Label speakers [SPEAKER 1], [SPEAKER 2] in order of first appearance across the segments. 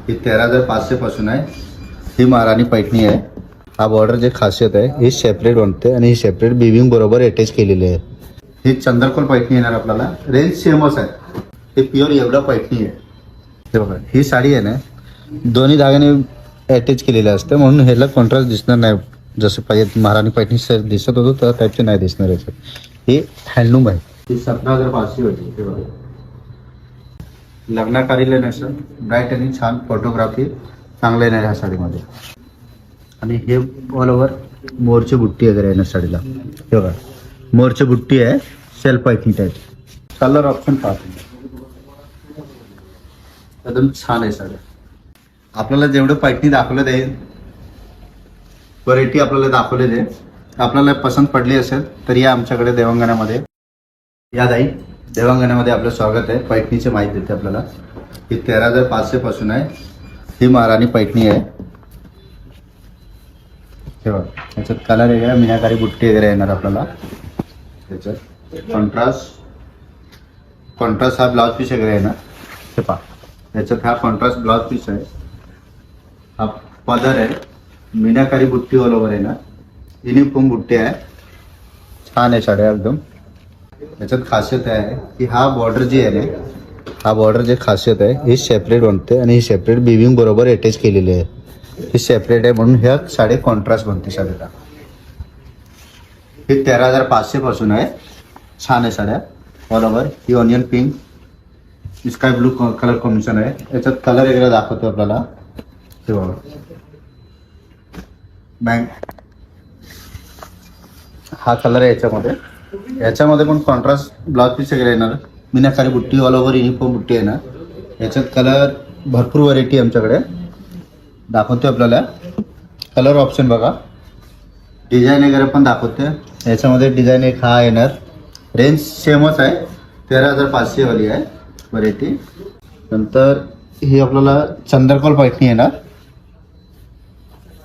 [SPEAKER 1] ही 13,500 पासून आहे. ही महाराणी पैठणी आहे. हा बॉर्डर जे खासियत आहे ही सेपरेट बनते आणि ही सेपरेट बिविंग बरोबर अटॅच केलेली आहे. ही चंद्रकोल पैठणी येणार आपल्याला. रेंज सेमच आहे. हे प्युअर एवढा पैठणी आहे. हे बघा ही साडी आहे ना दोन्ही धाग्याने अटॅच केलेलं असतं म्हणून ह्याला कॉन्ट्रास्ट दिसणार नाही. जसं पाहिजे महाराणी पैठणी सर दिसत होतो तर टाईपचे नाही दिसणार याच्यात. हे हँडलूम आहे. ही 17,500 होती. हे बघा लग्नाकारीला नसं ब्राईट आणि छान फोटोग्राफी चांगलं येणार ह्या साडीमध्ये. आणि हे ऑल ओव्हर मोरची बुट्टी वगैरे आहे ना साडीला. हे बघा मोरची बुट्टी आहे self Paithani type. Colour option पाहतो एकदम छान आहे साड्या. आपल्याला जेवढं पैठणी दाखवलं जाईल व्हरायटी आपल्याला दाखवले जाईल. आपल्याला पसंत पडली असेल तर या आमच्याकडे देवांगणामध्ये या ताई. देवांगणामध्ये आपलं स्वागत आहे. पैठणीची माहिती देते आपल्याला. ही 13,500 पासून आहे. ही महाराणी पैठणी आहे. हे बघा याच्यात कलर वेगळा मीनाकारी बुट्टी वगैरे येणार आपल्याला. त्याच्यात कॉन्ट्रास्ट हा ब्लाउज पीस वगैरे येणार. हे पहा याच्यात हा कॉन्ट्रास्ट ब्लाउज पीस आहे. हा पदर आहे. मीनाकारी बुट्टी ऑल ओव्हर येणार. युनिफॉर्म बुट्टी आहे. छान आहे साड्या एकदम. याच्यात खासियत आहे की हा बॉर्डर जी आहे ना हा बॉर्डर जे खासियत आहे ही सेपरेट बनते आणि ही सेपरेट बिविंग बरोबर अटॅच केलेली आहे. ही सेपरेट आहे म्हणून ह्या साडी कॉन्ट्रास्ट बनते साडीला. ही 13,500 पासून आहे. छान आहे साड्या ऑल ओव्हर. ही onion pink sky blue colour combination आहे. याच्यात कलर वगैरे दाखवतो आपल्याला. हे बघा बँक हा कलर आहे याच्यामध्ये. याच्यामध्ये पण कॉन्ट्रास्ट ब्लाउज पीस वगैरे येणार. मीनाकारी बुट्टी ऑल ओव्हर युनिफॉर्म बुट्टी येणार. याच्यात कलर भरपूर व्हरायटी आमच्याकडे दाखवते आपल्याला. कलर ऑप्शन बघा. डिझाईन वगैरे पण दाखवते. याच्यामध्ये डिझाईन एक हा येणार. रेंज सेमच आहे. 13,500 वाली आहे व्हरायटी. नंतर ही आपल्याला चंद्रकोल पैठणी येणार.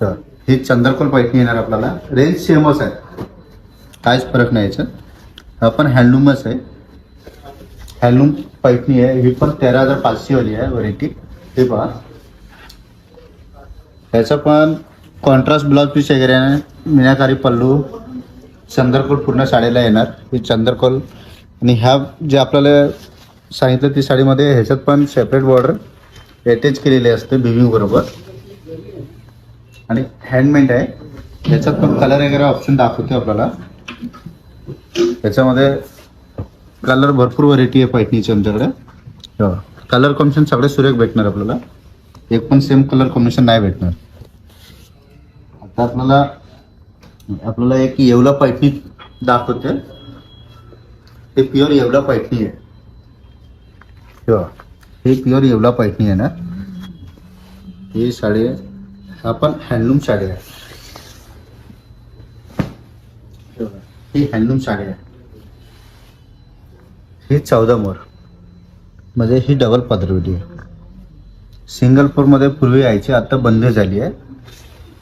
[SPEAKER 1] तर ही चंद्रकोल पैठणी येणार आपल्याला. रेंज सेमच आहे. काहीच फरक नाही याच्यात. हा पण हँडलूमच आहे. हँडलूम पैठणी आहे. ही पण 13,500 वाली आहे व्हरायटी. हे पहा याचा पण कॉन्ट्रास्ट ब्लाउज पीस वगैरे आहे. मीनाकारी पल्लू चंद्रकोल पूर्ण साडीला येणार. ही चंद्रकोल आणि ह्या जे आपल्याला सांगितलं ती साडीमध्ये ह्याच्यात पण सेपरेट बॉर्डर अटॅच केलेली असते बिविंग बरोबर आणि हँडमेड आहे. याच्यात पण कलर वगैरे ऑप्शन दाखवते आपल्याला. त्याच्यामध्ये कलर भरपूर व्हरायटी आहे पैठणीची आमच्याकडे. कलर कॉम्बिनेशन सगळे सुरेख भेटणार आपल्याला. एक पण सेम कलर कॉम्बिनेशन नाही भेटणार. आता आपल्याला एक येवला पैठणी दाखवते. हे प्युअर येवला पैठणी आहे. हे प्युअर येवला पैठणी आहे ना. ही साडी हा पण हँडलूम साडी आहे. ही हँडलूम साडी आहे. ही 14 मोर म्हणजे ही डबल पदरवडी आहे. सिंगल फोरमध्ये पूर्वी यायची आता बंद झाली आहे.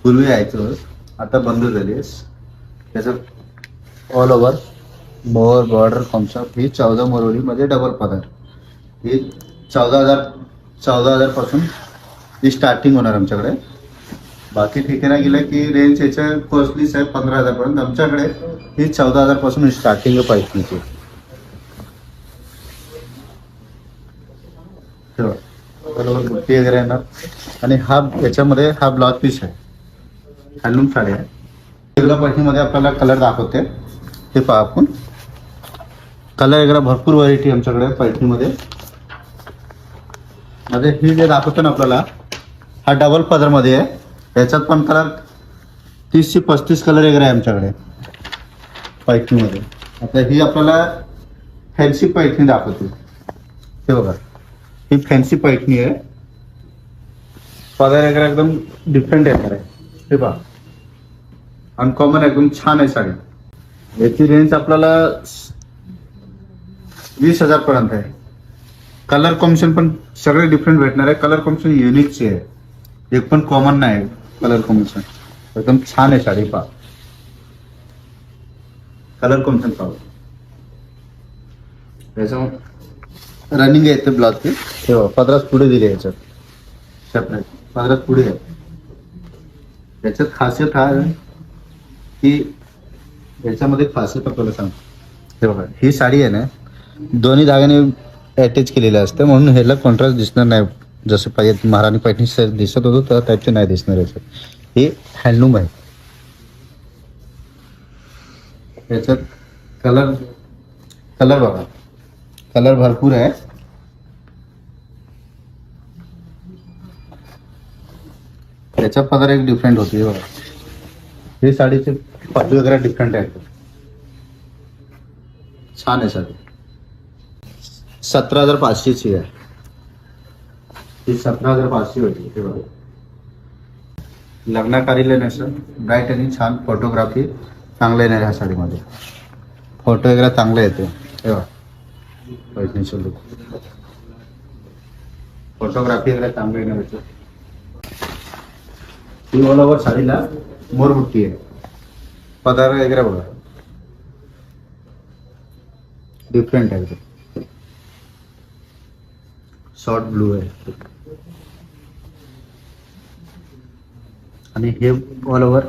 [SPEAKER 1] पूर्वी यायचं आता बंद झाली आहे. त्याचं ऑल ओव्हर मोर बॉर्डर कॉन्सेप्ट. ही 14 मोरवडी मध्ये डबल पदर. ही 14,000 पासून ही स्टार्टिंग होणार आमच्याकडे. बाकी ठिकाणी गेलं की रेंज याच्या कॉस्टलीच आहे 15,000 पर्यंत. आमच्याकडे ही 14,000 पासून स्टार्टिंग आहे पैठणीची. बरोबर बुट्टी वगैरे येणार. आणि हा याच्यामध्ये हा ब्लाउज पीस आहे. हँडलूम साडी आहे. वेगळ्या पैठणीमध्ये आपल्याला कलर दाखवते. ते पहा आपण. कलर वगैरे भरपूर व्हरायटी आमच्याकडे पैठणीमध्ये. म्हणजे ही जे दाखवतो ना आपल्याला हा डबल पदरमध्ये आहे. याच्यात पण कलर 30 ते 35 कलर वगैरे आहे आमच्याकडे पैठणीमध्ये. आता ही आपल्याला फॅन्सी पैठणी दाखवते. हे बघा ही फॅन्सी पैठणी आहे. पदर वगैरे एकदम डिफरंट येणार आहे. हे पहा अनकॉमन एकदम छान आहे साडी. याची रेंज आपल्याला 20,000 पर्यंत आहे. कलर कॉम्बिनेशन पण सगळे डिफरंट भेटणार आहे. कलर कॉम्बिनेशन युनिकचे आहे. एक पण कॉमन नाही कलर कॉम्बिनेशन. एकदम छान आहे साडी. पहा कलर कॉम्बिनेशन पाहू. याचं रनिंग येते ब्लाउज पीस. तेव्हा 15 पुढे दिले याच्यात. सेपरेट पदरात पुढे आहे. त्याच्यात खासियत हा आहे की याच्यामध्ये खासियत आपल्याला सांगतो. हे बघा, ही साडी आहे ना दोन्ही धाग्याने अटॅच केलेलं असतं, म्हणून ह्याला कॉन्ट्रास्ट दिसणार नाही. जसं पाहिजे महाराणी पैठणी दिसत होतो त्या टाईपचे नाही दिसणार याच्यात. हे हँडलूम आहे. याच्यात कलर बघा, कलर भरपूर आहे. त्याचा पदर एक डिफरंट होते बघा. हे साडीचे पाठू वगैरे डिफरंट आहेत. छान आहे साडी. 17,500ची आहे ही. 17,500 होती. हे बघा, लग्नाकारीला नसं ब्राईट आणि छान फोटोग्राफी चांगलं येणार ह्या साडीमध्ये. फोटो वगैरे चांगले येते. हे बघा, पैठणीचं लुक, फोटोग्राफी वगैरे चांगलं येणार होतं. ही ऑल ओव्हर साडीला मोरबुट्टी आहे. पदर वगैरे बघा डिफरंट आहे. शॉर्ट ब्लू आहे आणि हे ऑल ओव्हर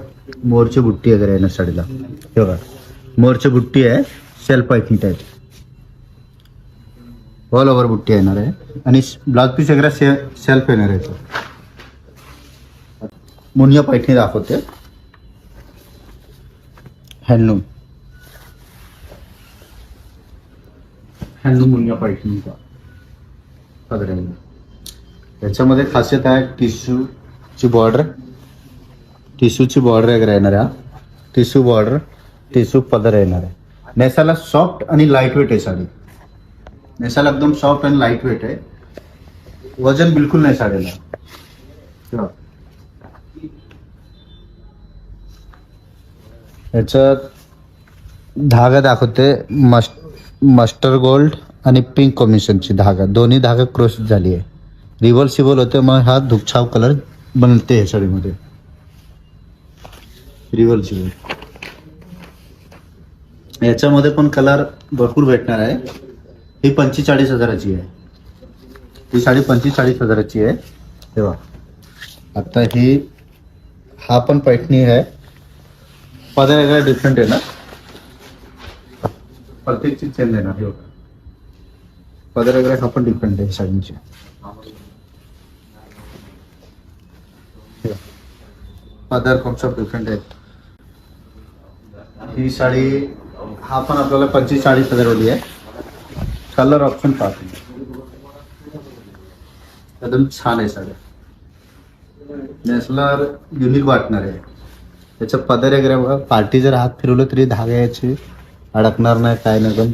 [SPEAKER 1] मोरची बुट्टी वगैरे आहे ना साडीला. हे बघा, मोरची बुट्टी आहे. Self Paithani type all over बुट्टी येणार आहे आणि ब्लाउज पीस वगैरे सेल्फ येणार आहे. मुनिया पैठणी दाखवते. हँडलूम मुनिया पैठणीचा पदर आहे. याच्यामध्ये खासियत आहे टिश्यूची बॉर्डर वगैरे येणार आहे. टिश्यू बॉर्डर, टिश्यू पदर येणार आहे. नेसाला सॉफ्ट आणि लाईट वेट आहे साडी. नेसाला एकदम सॉफ्ट आणि लाईट वेट आहे. वजन बिलकुल नाही साडीला. याच्यात धागा दाखवते मस्टर्ड गोल्ड आणि पिंक कॉम्बिनेशनची धागा. दोन्ही धागा क्रॉस झाली आहे. रिव्हर्सिबल होते, मग हा धुपछाव कलर बनते या साडीमध्ये. रिव्हर्सिबल. याच्यामध्ये पण कलर भरपूर भेटणार आहे. ही 45,000ची आहे. ही साडी 45,000ची आहे. तेव्हा आता हा पण पैठणी आहे. पदर वगैरे डिफरंट आहे ना, प्रत्येकची चेंज आहे ना. पदर वगैरे हा पण डिफरंट आहे साडींची. पदर कॉन्सेप्ट डिफरंट आहे. ही साडी हा पण आपल्याला 45,000 वाली आहे. कलर ऑप्शन पाहतो, एकदम छान आहे साडी. नेसल्यावर युनिक वाटणार आहे. त्याचं पदर वगैरे बघा. पार्टी जर हात फिरवलं तरी धाग्याची अडकणार नाही, काय नाही. एकदम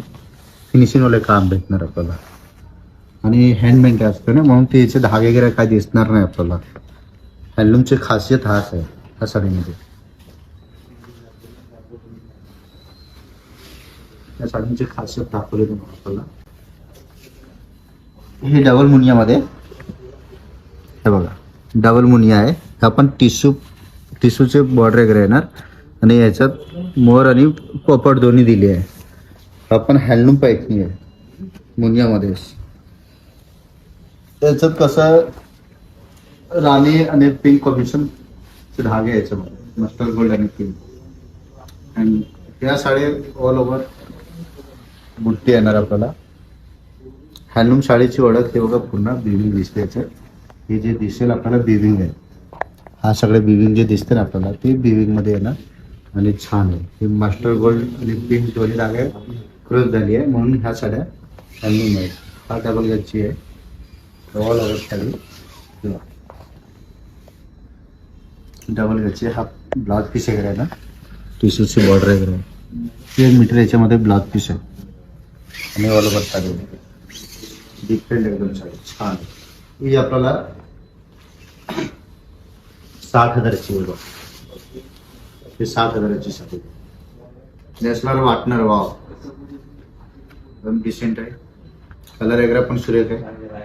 [SPEAKER 1] फिनिशिंगवाले काम भेटणार आपल्याला. आणि हँडमेड असतं ना, म्हणून त्याचे धागे वगैरे काय दिसणार नाही आपल्याला. हँडलूमची खासियत हाच आहे ह्या साडीमध्ये. या साडींची खासियत दाखवली तुम्हाला आपल्याला. हे डबल मुनियामध्ये, हे बघा डबल मुनिया आहे. हा पण टिश्यूचे बॉर्डर वगैरे येणार आणि याच्यात मोर आणि पोपट दोन्ही दिली आहे. हा पण हँडलूम पैठणी आहे मुनियामध्ये. याच्यात कसं राणी आणि पिंक कॉम्बिनेशनचे धागे आहे याच्यामध्ये. मस्टर्ड गोल्ड आणि पिंक. आणि या साडी ऑल ओव्हर बुट्टी येणार आपल्याला. हँडलूम साडीची ओळख हे बघा, पूर्ण बिविंग दिसते याच्यात. हे जे दिसेल आपल्याला बिविंग आहे. हा सगळे बिविंग जे दिसते ना आपल्याला ते बिविंग मध्ये येणार आणि छान आहे. हे मास्टर गोल्ड आणि पिंक दोन्ही धागे क्रॉस झाली आहे, म्हणून ह्या साड्या हँडलूम आहेत. हा डबल गॅसची आहे. ऑल ओव्हर साडी डबल गॅसची. हा ब्लाउज पीस वगैरे आहे ना, टिश्यूची बॉर्डर वगैरे आहे. 1 मीटर याच्यामध्ये ब्लाउज पीस आहे आणि ऑल ओव्हर साडी डिफरंट एकदम साडी छान. ही आपल्याला 60,000ची आहे. ही 60,000ची साडी. नेसल्यावर वाटणार वाव, एकदम डिसेंट आहे. कलर वगैरे पण सुरेख आहे.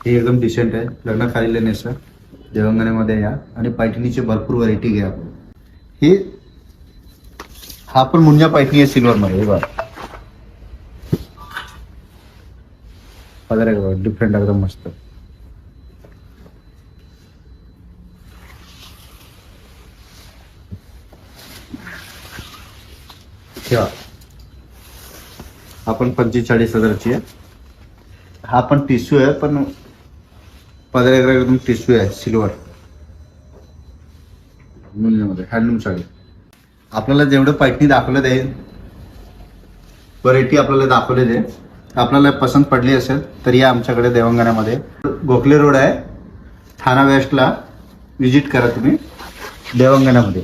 [SPEAKER 1] ही एकदम डिसेंट आहे. लग्न खालीले नेसा देवंगणीमध्ये या आणि पैठणीची भरपूर व्हरायटी घ्या. हा पण मुनिया पैठणी आहे सिल्वर मध्ये. बघा पदर आहे डिफरंट एकदम मस्त. ठेवा. आपण 45,000ची आहे. हा पण टिश्यू आहे, पण पदर एकदम टिश्यू आहे सिल्वर मध्ये हँडलूम साडी. आपल्याला जेवढं पैठणी दाखवलं ते व्हरायटी आपल्याला दाखवले ते आपल्याला पसंत पडली असेल तर या आमच्याकडे देवंगणामध्ये गोखले रोड आहे, ठाणा वेस्टला विजिट करा तुम्ही देवंगणामध्ये.